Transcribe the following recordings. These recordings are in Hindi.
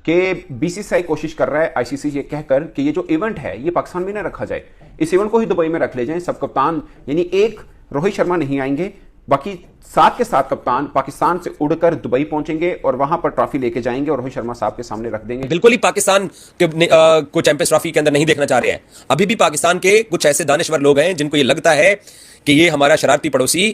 कि बीसीसीआई कोशिश कर रहा है आईसीसी ये कहकर कि ये जो इवेंट है ये पाकिस्तान में ना रखा जाए, इस इवेंट को ही दुबई में रख ले जाएं। सब कप्तान यानी एक रोहित शर्मा नहीं आएंगे, बाकी 7 के 7 कप्तान पाकिस्तान से उड़कर दुबई पहुंचेंगे और वहां पर ट्रॉफी लेके जाएंगे और रोहित शर्मा साहब के सामने रख देंगे। बिल्कुल ही पाकिस्तान को चैंपियंस ट्रॉफी के अंदर नहीं देखना चाह रहे हैं। अभी भी पाकिस्तान के कुछ ऐसे दानिश्वर लोग हैं जिनको ये लगता है कि ये हमारा शरारती पड़ोसी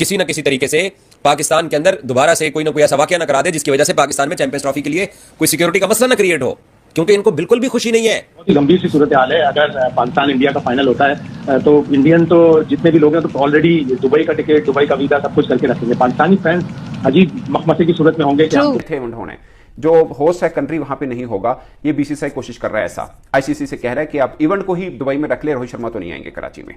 किसी ना किसी तरीके से पाकिस्तान के अंदर दोबारा से कोई ना कोई ऐसा वाकया ना करा दे जिसकी वजह से पाकिस्तान में चैंपियंस ट्रॉफी के लिए कोई सिक्योरिटी का मसला ना क्रिएट हो, क्योंकि इनको बिल्कुल भी खुशी नहीं है। बहुत ही गंभीर सी सूरत हाल है। अगर पाकिस्तान इंडिया का फाइनल होता है तो इंडियन तो जितने भी लोग हैं तो ऑलरेडी दुबई का टिकट, दुबई का वीजा सब कुछ करके रखेंगे। पाकिस्तानी फैंस अजीब मखमसे की सूरत में होंगे कि होने जो होस्ट है कंट्री वहां पे नहीं होगा। ये बीसीसीआई कोशिश कर रहा है, ऐसा आईसीसी से कह रहा है कि आप इवेंट को ही दुबई में रख ले, रोहित शर्मा तो नहीं आएंगे कराची में।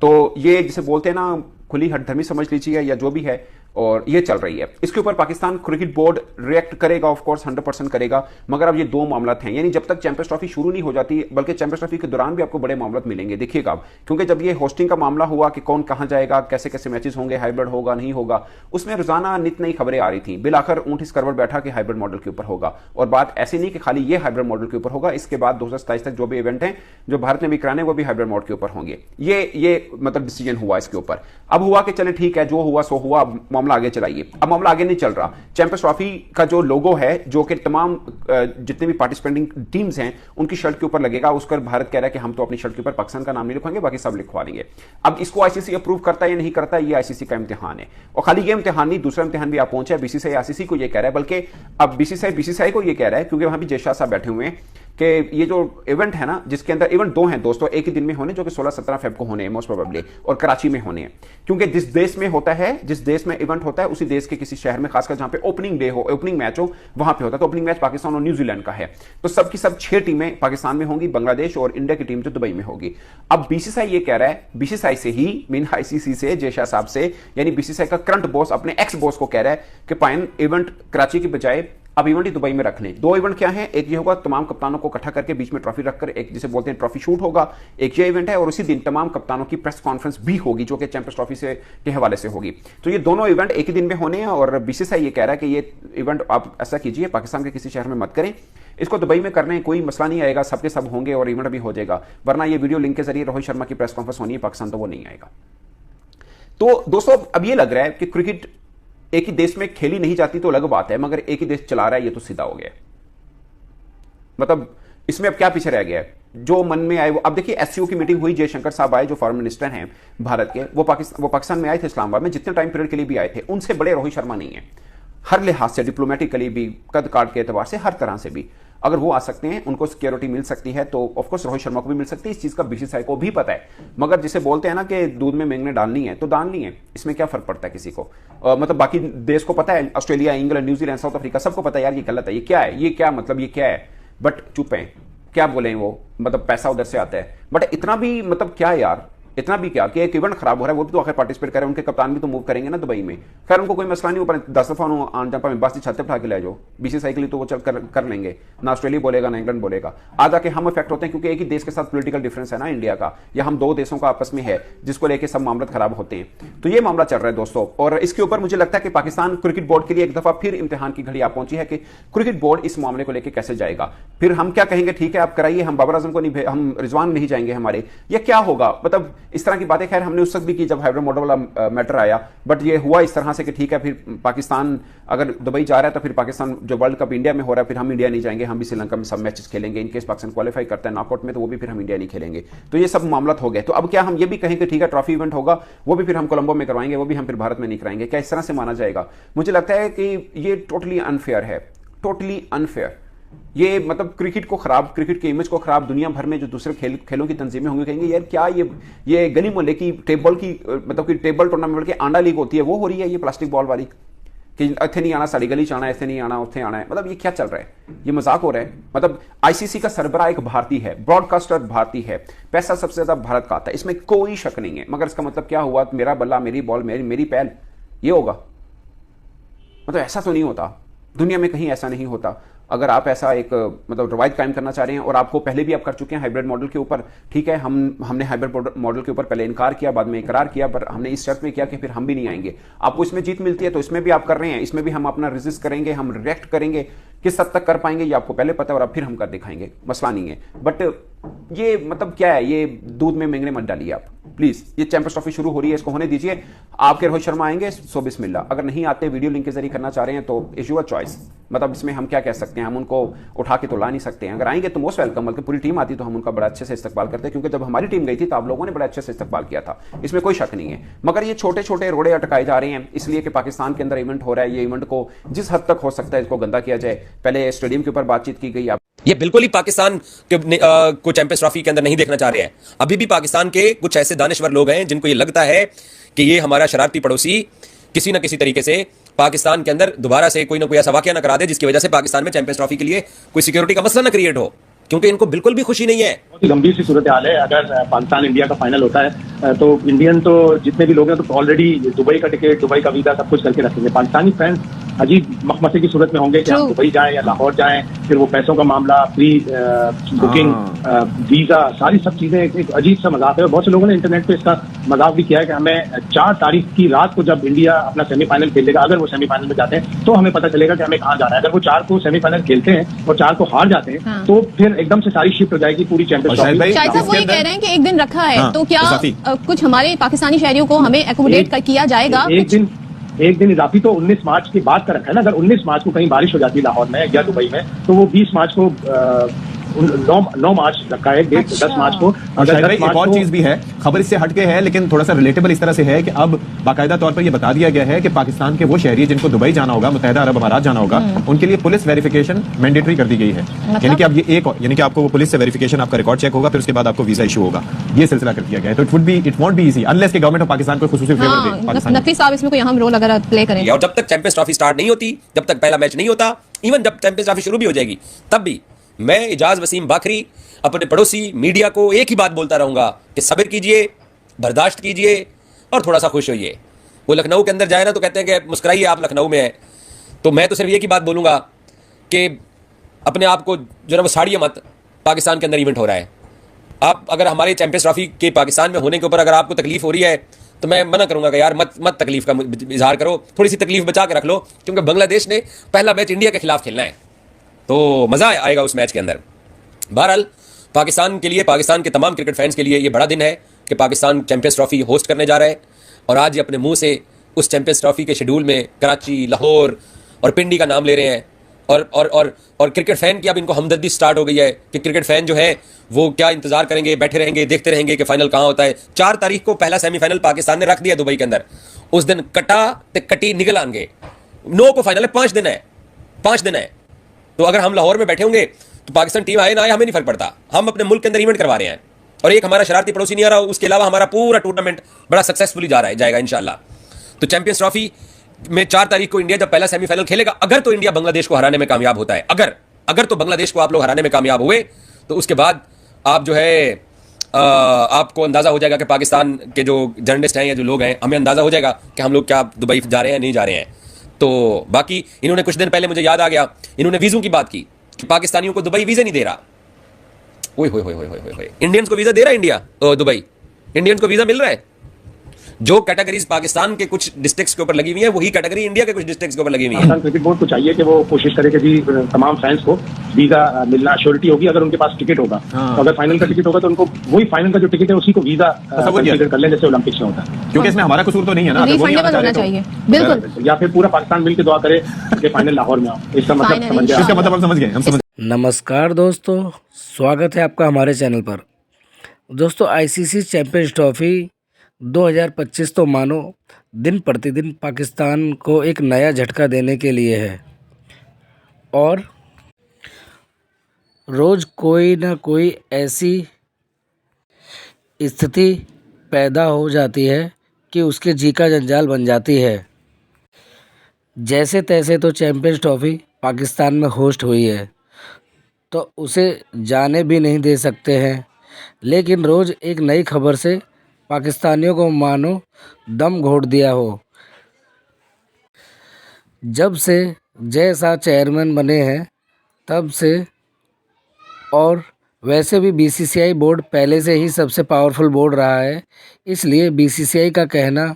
तो ये जिसे बोलते हैं ना खुली हठधर्मी समझ लीजिए या जो भी है, और ये चल रही है। इसके ऊपर पाकिस्तान क्रिकेट बोर्ड रिएक्ट करेगा, ऑफ कोर्स 100% करेगा, मगर अब ये दो मामला हैं। यानी जब तक चैंपियंस ट्रॉफी शुरू नहीं हो जाती, बल्कि चैंपियंस ट्रॉफी के दौरान भी आपको बड़े मामला मिलेंगे, देखिएगा आप। क्योंकि जब ये होस्टिंग का मामला हुआ कि कौन कहां जाएगा, कैसे कैसे मैचेस होंगे, हाइब्रिड होगा नहीं होगा, उसमें रोजाना नित नई खबरें आ रही थी। बिलाखिर ऊंट इस करवट बैठा कि हाइब्रिड मॉडल के ऊपर होगा, और बात ऐसी नहीं कि खाली ये हाइब्रिड मॉडल के ऊपर होगा, इसके बाद 2027 तक जो भी इवेंट हैं जो भारत में भी कराने वो भी हाइब्रिड मॉडल के ऊपर होंगे। ये मतलब डिसीजन हुआ इसके ऊपर। अब हुआ कि चले ठीक है, जो हुआ सो हुआ, मामला आगे चलाइए। अब मामला आगे नहीं चल रहा। चैंपियंस ट्रॉफी का जो लोगो है, जो कि तमाम जितने भी पार्टिसिपेटिंग टीम्स हैं उनकी शर्ट के ऊपर लगेगा, उस पर भारत कह रहा है कि हम तो अपनी शर्ट के ऊपर पाकिस्तान का नाम नहीं लिखवाएंगे, बाकी सब लिखवा लेंगे। अब इसको आईसीसी अप्रूव करता है या नहीं करता है, ये आईसीसी का इम्तिहान है। और खाली ये इम्तिहान नहीं, दूसरा इम्तिहान भी आप पहुंचा है। बीसीसीआई आईसीसी को ये कह रहा है, बल्कि अब बीसीसीआई को ये कह रहा है, क्योंकि वहां भी जयशाह साहब बैठे हुए हैं, कि ये जो इवेंट है ना, जिसके अंदर इवेंट दो हैं दोस्तों, एक ही दिन में होने, जो कि 16-17 फेब को होने हैं मोस्ट प्रोबेबली, और कराची में होने हैं। क्योंकि जिस देश में होता है, जिस देश में इवेंट होता है, उसी देश के किसी शहर में, खासकर जहां पे ओपनिंग डे हो, ओपनिंग मैच हो, वहां पे होता है। तो ओपनिंग मैच पाकिस्तान और न्यूजीलैंड का है, तो सबकी सब 6 टीमें पाकिस्तान में होंगी, बांग्लादेश और इंडिया की टीम जो दुबई में होगी। अब बीसीसीआई ये कह रहा है, बीसीसीआई से ही मीन आईसीसी से, जयशाह साहब से, यानी बीसीसीआई का करंट बॉस अपने एक्स बॉस को कह रहा है कि पायन इवेंट कराची की बजाय अब इवेंट ही दुबई में रख लें। दो इवेंट क्या है, एक ये होगा तमाम कप्तानों को इकट्ठा करके बीच में ट्रॉफी रखकर एक जिसे बोलते हैं ट्रॉफी शूट होगा, एक ये इवेंट है, और उसी दिन तमाम कप्तानों की प्रेस कॉन्फ्रेंस भी होगी जो कि चैंपियंस ट्रॉफी से के हवाले से होगी। तो ये दोनों इवेंट एक ही दिन में होने हैं, और बीसीसीआई ये कह रहा है कि ये इवेंट आप ऐसा कीजिए, पाकिस्तान के किसी शहर में मत करें, इसको दुबई में करने कोई मसला नहीं आएगा, सबके सब होंगे और इवेंट भी हो जाएगा। वरना ये वीडियो लिंक के जरिए रोहित शर्मा की प्रेस कॉन्फ्रेंस होनी है पाकिस्तान, तो वो नहीं आएगा। तो दोस्तों अब ये लग रहा है कि क्रिकेट एक ही देश में खेली नहीं जाती तो अलग बात है, मगर एक ही देश चला रहा है ये तो सीधा हो गया। मतलब इसमें अब क्या पीछे रह गया है, जो मन में आए वो। अब देखिए एससीओ की मीटिंग हुई, जयशंकर साहब आए जो फॉरेन मिनिस्टर हैं भारत के, वो पाकिस्तान में आए थे, इस्लामाबाद में, जितने टाइम पीरियड के लिए भी आए थे, उनसे बड़े रोहित शर्मा नहीं है, हर लिहाज से, डिप्लोमेटिकली भी, कद काट के एतबार से, हर तरह से भी। अगर वो आ सकते हैं, उनको सिक्योरिटी मिल सकती है, तो ऑफकोर्स रोहित शर्मा को भी मिल सकती है। इस चीज का बीसीसीआई को भी पता है, मगर जिसे बोलते हैं ना कि दूध में मेंगने डालनी है तो डालनी है, इसमें क्या फर्क पड़ता है किसी को। मतलब बाकी देश को पता है, Australia, England, New Zealand, south Africa, सबको पता है यार ये गलत है, ये क्या है, ये क्या मतलब, ये क्या है, बट चुप है, क्या बोले वो, मतलब पैसा उधर से आता है, बट इतना भी मतलब क्या यार, इतना भी क्या कि एक इवेंट खराब हो रहा है, वो भी तो आखिर पार्टिसिपेट कर रहे हैं, उनके कप्तान भी तो मूव करेंगे ना दुबई में। खैर उनको कोई मसला नहीं, ऊपर 10 दफा आन जंपा में बस छत पे उठा के ले जाओ, बीसीसीआई के लिए तो वो चल कर लेंगे, ना ऑस्ट्रेलिया बोलेगा ना इंग्लैंड बोलेगा। आज आके हम इफेक्ट होते हैं, क्योंकि एक ही देश के साथ पॉलिटिकल डिफरेंस है ना इंडिया का, या हम दो देशों का आपस में है, जिसको लेकर सब मामला खराब होते हैं। तो ये मामला चल रहा है दोस्तों, और इसके ऊपर मुझे लगता है कि पाकिस्तान क्रिकेट बोर्ड के लिए एक दफा फिर इम्तिहान की घड़ी आ पहुंची है कि क्रिकेट बोर्ड इस मामले को लेकर कैसे जाएगा। फिर हम क्या कहेंगे, ठीक है आप कराइए, हम बाबर आजम को नहीं, हम रिजवान नहीं जाएंगे हमारे, या क्या होगा, मतलब इस तरह की बातें। खैर हमने उस वक्त भी की जब हाइब्रिड मॉडल वाला मैटर आया, बट ये हुआ इस तरह से कि ठीक है, फिर पाकिस्तान अगर दुबई जा रहा है तो फिर पाकिस्तान जो वर्ल्ड कप इंडिया में हो रहा है, फिर हम इंडिया नहीं जाएंगे, हम भी श्रीलंका में सब मैचेस खेलेंगे। इनकेस पाकिस्तान क्वालिफाई करता है नॉकआउट में तो वो भी फिर हम इंडिया नहीं खेलेंगे। तो ये सब मामला हो गए। तो अब क्या हम ये भी कहें कि ठीक है ट्रॉफी इवेंट होगा, वो भी फिर हम कोलंबो में करवाएंगे, वो भी हम फिर भारत में नहीं कराएंगे, क्या इस तरह से माना जाएगा? मुझे लगता है कि ये टोटली अनफेयर है, टोटली अनफेयर। ये मतलब क्रिकेट को खराब, क्रिकेट की इमेज को खराब, दुनिया भर में जो दूसरे खेलों की तंजीमें होंगी कहेंगे यार क्या ये गली मोहल्ले की टेबल की मतलब कि टेबल टूर्नामेंट की आंडा लीग होती है वो हो रही है, ये प्लास्टिक बॉल वाली कि इतने नहीं आना, साड़ी गली च आना, ऐसे नहीं आना, उत्थे आना है। मतलब ये क्या चल रहा है, ये मजाक हो रहा है। मतलब आईसीसी का सरबराह एक भारतीय है, ब्रॉडकास्टर भारतीय है, पैसा सबसे ज्यादा भारत का आता है, इसमें कोई शक नहीं है। मगर इसका मतलब क्या हुआ, मेरा बल्ला, मेरी बॉल, मेरी पहल, ये होगा? मतलब ऐसा तो नहीं होता, दुनिया में कहीं ऐसा नहीं होता। अगर आप ऐसा एक मतलब रवायत कायम करना चाह रहे हैं, और आपको पहले भी आप कर चुके हैं हाइब्रिड मॉडल के ऊपर, ठीक है, हमने हाइब्रिड मॉडल के ऊपर पहले इनकार किया, बाद में इकरार किया, पर हमने इस शर्त में किया कि फिर हम भी नहीं आएंगे। आपको इसमें जीत मिलती है तो इसमें भी आप कर रहे हैं, इसमें भी हम अपना रेजिस्ट करेंगे, हम रिएक्ट करेंगे, किस हद तक कर पाएंगे ये आपको पहले पता है और अब फिर हम कर दिखाएंगे, मसला नहीं है। बट ये मतलब क्या है, ये दूध में मेंगने मत डालिए आप प्लीज। ये चैंपियंस ट्रॉफी शुरू हो रही है, इसको होने दीजिए। आपके रोहित शर्मा आएंगे सो बिस्मिल्लाह, अगर नहीं आते वीडियो लिंक के जरिए करना चाह रहे हैं तो इज योर चॉइस। मतलब इसमें हम क्या कह सकते हैं, हम उनको उठा के तो ला नहीं सकते हैं। अगर आएंगे तो मोस्ट वेलकम, बल्कि पूरी टीम आती तो हम उनका बड़ा अच्छे से इस्तकबाल करते हैं, क्योंकि जब हमारी टीम गई थी तो आप लोगों ने बड़ा अच्छे से इस्तकबाल किया था, इसमें कोई शक नहीं है। मगर ये छोटे छोटे रोड़े अटकाए जा रहे हैं इसलिए कि पाकिस्तान के अंदर इवेंट हो रहा है। ये इवेंट को जिस हद तक हो सकता है इसको गंदा किया जाए। पहले स्टेडियम के ऊपर बातचीत की गई, ये बिल्कुल ही पाकिस्तान को चैंपियंस ट्रॉफी के अंदर नहीं देखना चाह रहे हैं। अभी भी पाकिस्तान के कुछ ऐसे दानिश्वर लोग हैं जिनको ये लगता है कि ये हमारा शरारती पड़ोसी किसी ना किसी तरीके से पाकिस्तान के अंदर दोबारा से कोई ना कोई ऐसा वाकया ना करा दे जिसकी वजह से पाकिस्तान में चैंपियंस ट्रॉफी के लिए कोई सिक्योरिटी का मसला ना क्रिएट हो, क्योंकि इनको बिल्कुल भी खुशी नहीं है। बहुत ही गंभीर सी सूरत हाल है। अगर पाकिस्तान इंडिया का फाइनल होता है तो इंडियन तो जितने भी लोग हैं तो ऑलरेडी दुबई का टिकट, दुबई का वीजा सब कुछ करके रखेंगे। पाकिस्तानी फैंस अजीब मखमसे की सूरत में होंगे कि हम दुबई जाएं या लाहौर जाएं, फिर वो पैसों का मामला, प्री बुकिंग, वीजा, सारी सब चीजें एक अजीब सा मजाक है। और बहुत से लोगों ने इंटरनेट पे इसका मजाक भी किया है कि हमें 4 तारीख की रात को जब इंडिया अपना सेमीफाइनल खेलेगा, अगर वो सेमीफाइनल में जाते हैं तो हमें पता चलेगा कि हमें कहाँ जाना है। अगर वो 4 को सेमीफाइनल खेलते हैं और 4 को हार जाते हैं तो फिर एकदम से सारी शिफ्ट हो जाएगी पूरी चैंपियंस ट्रॉफी। शायद साहब वो ये कह रहे हैं कि एक दिन रखा है तो क्या कुछ हमारे पाकिस्तानी शहरियों को हमें एकोमोडेट किया जाएगा? एक दिन इजाफी तो 19 मार्च के बाद का रखा है ना। अगर 19 मार्च को कहीं बारिश हो जाती है लाहौर में या दुबई में तो वो 20 मार्च को 9 मार्च रखा है डेट, 10 मार्च को। एक और चीज भी है, खबर इससे हटके है लेकिन थोड़ा सा रिलेटेबल इस तरह से है कि अब बाकायदा तौर पर यह बता दिया गया है कि पाकिस्तान के वो शहरी जिनको दुबई जाना होगा, मुत्तहिदा अरब अमारात जाना होगा, उनके लिए पुलिस वेरिफिकेशन मैंडेटरी कर दी गई है। यानी कि अब ये यानी कि आपको वो पुलिस से वेरिफिकेशन, आपका रिकॉर्ड चेक होगा, फिर उसके बाद आपको वीजा इशू होगा। ये सिलसिला कर दिया गया है। तो it won't be easy unless कि गवर्नमेंट ऑफ पाकिस्तान को खुसूसी फेवर दे। नकवी साहब इसमें कोई अहम रोल अगर प्ले करेंगे। और जब तक चैंपियंस ट्रॉफी स्टार्ट नहीं होती, जब तक पहला मैच नहीं होता, इवन जब चैंपियंस ट्रॉफी शुरू भी हो जाएगी, तब भी मैं इजाज वसीम बाखरी अपने पड़ोसी मीडिया को एक ही बात बोलता रहूंगा कि सब्र कीजिए, बर्दाश्त कीजिए और थोड़ा सा खुश होइए। वो लखनऊ के अंदर जाए ना तो कहते हैं कि मुस्कुराइए, आप लखनऊ में हैं। तो मैं तो सिर्फ एक ही बात बोलूंगा कि अपने आप को जो है वो साड़िए मत। पाकिस्तान के अंदर इवेंट हो रहा है। आप अगर हमारे चैंपियंस ट्रॉफी के पाकिस्तान में होने के ऊपर अगर आपको तकलीफ हो रही है तो मैं मना करूंगा कि यार मत तकलीफ का इजहार करो, थोड़ी सी तकलीफ बचा के रख लो, क्योंकि बांग्लादेश ने पहला मैच इंडिया के खिलाफ खेलना है तो मजा आएगा उस मैच के अंदर। बहरहाल पाकिस्तान के लिए, पाकिस्तान के तमाम क्रिकेट फैंस के लिए ये बड़ा दिन है कि पाकिस्तान चैंपियंस ट्रॉफी होस्ट करने जा रहा है और आज ये अपने मुंह से उस चैंपियंस ट्रॉफी के शेड्यूल में कराची, लाहौर और पिंडी का नाम ले रहे हैं। और क्रिकेट फैन की अब इनको हमदर्दी स्टार्ट हो गई है कि क्रिकेट फैन जो है वो क्या इंतजार करेंगे, बैठे रहेंगे, देखते रहेंगे कि फाइनल कहाँ होता है। 4 तारीख को पहला सेमीफाइनल पाकिस्तान ने रख दिया दुबई के अंदर। उस दिन कटा ते कटी निकल आएंगे। 9 को फाइनल है, 5 दिन है। तो अगर हम लाहौर में बैठे होंगे तो पाकिस्तान टीम आए ना आए हमें नहीं फर्क पड़ता, हम अपने मुल्क के अंदर इवेंट करवा रहे हैं। और एक हमारा शरारती पड़ोसी नहीं आ रहा, उसके अलावा हमारा पूरा टूर्नामेंट बड़ा सक्सेसफुली जाएगा इंशाल्लाह। तो चैंपियंस ट्रॉफी में 4 तारीख को इंडिया जब पहला सेमीफाइनल खेलेगा, अगर तो इंडिया बांग्लादेश को हराने में कामयाब होता है, अगर तो बांग्लादेश को आप लोग हराने में कामयाब हुए तो उसके बाद आप जो है आपको अंदाजा हो जाएगा कि पाकिस्तान के जो जर्नलिस्ट हैं या जो लोग हैं, हमें अंदाजा हो जाएगा कि हम लोग क्या दुबई जा रहे हैं नहीं जा रहे हैं। तो बाकी इन्होंने कुछ दिन पहले, मुझे याद आ गया, इन्होंने वीजों की बात की कि पाकिस्तानियों को दुबई वीजा नहीं दे रहा। ओए होए होए होए होए होए, इंडियंस को वीजा दे रहा है इंडिया, दुबई इंडियंस को वीजा मिल रहा है। जो कैटेगरीज पाकिस्तान के कुछ डिस्ट्रिक्ट्स के ऊपर लगी हुई है वही कैटेगरी इंडिया के कुछ डिस्ट्रिक्ट्स के ऊपर लगी हुई है। पाकिस्तान क्रिकेट बोर्ड को चाहिए कि वो कोशिश करे कि जी तमाम फैंस को वीजा मिलना श्योरिटी होगी अगर उनके पास टिकट होगा। तो अगर फाइनल का टिकट होगा तो उनको वही फाइनल का जो टिकट है उसी को वीजा कंसीडर कर लें जैसे ओलंपिक्स में होता है, क्योंकि इसमें हमारा कसूर तो नहीं है ना। होना चाहिए बिल्कुल, या फिर पूरा पाकिस्तान मिलकर दुआ करे कि फाइनल लाहौर में आओ। इसका मतलब हम समझ गए। नमस्कार दोस्तों, स्वागत है आपका हमारे चैनल पर। दोस्तों, आईसीसी चैंपियंस ट्रॉफी 2025 तो मानो दिन प्रतिदिन पाकिस्तान को एक नया झटका देने के लिए है और रोज़ कोई ना कोई ऐसी स्थिति पैदा हो जाती है कि उसके जी का जंजाल बन जाती है। जैसे तैसे तो चैंपियंस ट्रॉफी पाकिस्तान में होस्ट हुई है तो उसे जाने भी नहीं दे सकते हैं, लेकिन रोज़ एक नई खबर से पाकिस्तानियों को मानो दम घोट दिया हो। जब से जय शाह चेयरमैन बने हैं तब से, और वैसे भी बीसीसीआई बोर्ड पहले से ही सबसे पावरफुल बोर्ड रहा है, इसलिए बीसीसीआई का कहना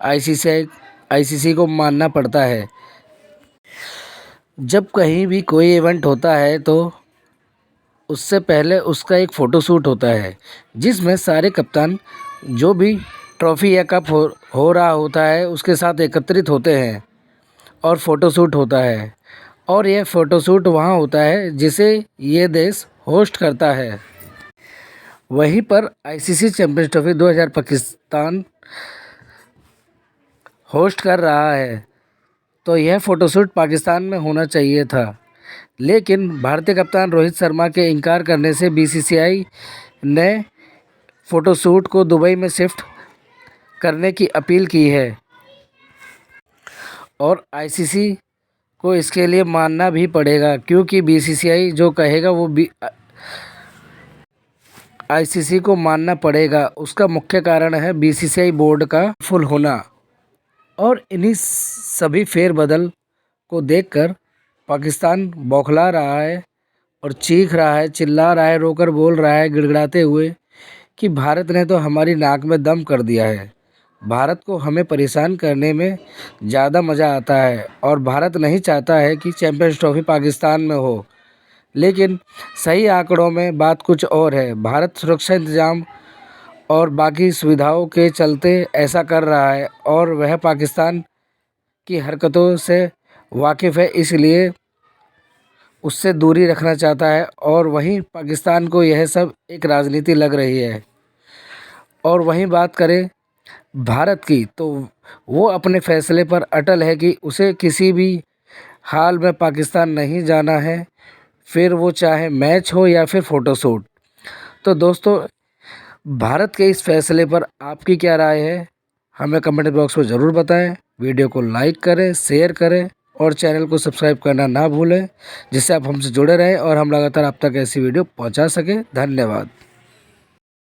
आईसीसी को मानना पड़ता है। जब कहीं भी कोई इवेंट होता है तो उससे पहले उसका एक फ़ोटो शूट होता है जिसमें सारे कप्तान जो भी ट्रॉफ़ी या कप हो रहा होता है उसके साथ एकत्रित होते हैं और फ़ोटो शूट होता है। और यह फ़ोटो शूट वहाँ होता है जिसे ये देश होस्ट करता है। वहीं पर ICC champions trophy 2000 Pakistan host कर रहा है तो यह फ़ोटोशूट पाकिस्तान में होना चाहिए था, लेकिन भारतीय कप्तान रोहित शर्मा के इनकार करने से बीसीसीआई ने फ़ोटोशूट को दुबई में शिफ्ट करने की अपील की है और आईसीसी को इसके लिए मानना भी पड़ेगा, क्योंकि बीसीसीआई जो कहेगा वो आईसीसी को मानना पड़ेगा। उसका मुख्य कारण है बीसीसीआई बोर्ड का फुल होना। और इन्हीं सभी फेरबदल को देखकर पाकिस्तान बौखला रहा है और चीख रहा है, चिल्ला रहा है, रोकर बोल रहा है गिड़गिड़ाते हुए कि भारत ने तो हमारी नाक में दम कर दिया है। भारत को हमें परेशान करने में ज़्यादा मज़ा आता है और भारत नहीं चाहता है कि चैंपियंस ट्रॉफी पाकिस्तान में हो, लेकिन सही आंकड़ों में बात कुछ और है। भारत सुरक्षा इंतजाम और बाकी सुविधाओं के चलते ऐसा कर रहा है और वह पाकिस्तान की हरकतों से वाकिफ़ है, इसलिए उससे दूरी रखना चाहता है। और वहीं पाकिस्तान को यह सब एक राजनीति लग रही है। और वहीं बात करें भारत की तो वो अपने फैसले पर अटल है कि उसे किसी भी हाल में पाकिस्तान नहीं जाना है, फिर वो चाहे मैच हो या फिर फ़ोटोशूट। तो दोस्तों, भारत के इस फैसले पर आपकी क्या राय है, हमें कमेंट बॉक्स में ज़रूर बताएं। वीडियो को लाइक करें, शेयर करें और चैनल को सब्सक्राइब करना ना भूलें, जिससे आप हमसे जुड़े रहें और हम लगातार आप तक ऐसी वीडियो पहुंचा सकें। धन्यवाद।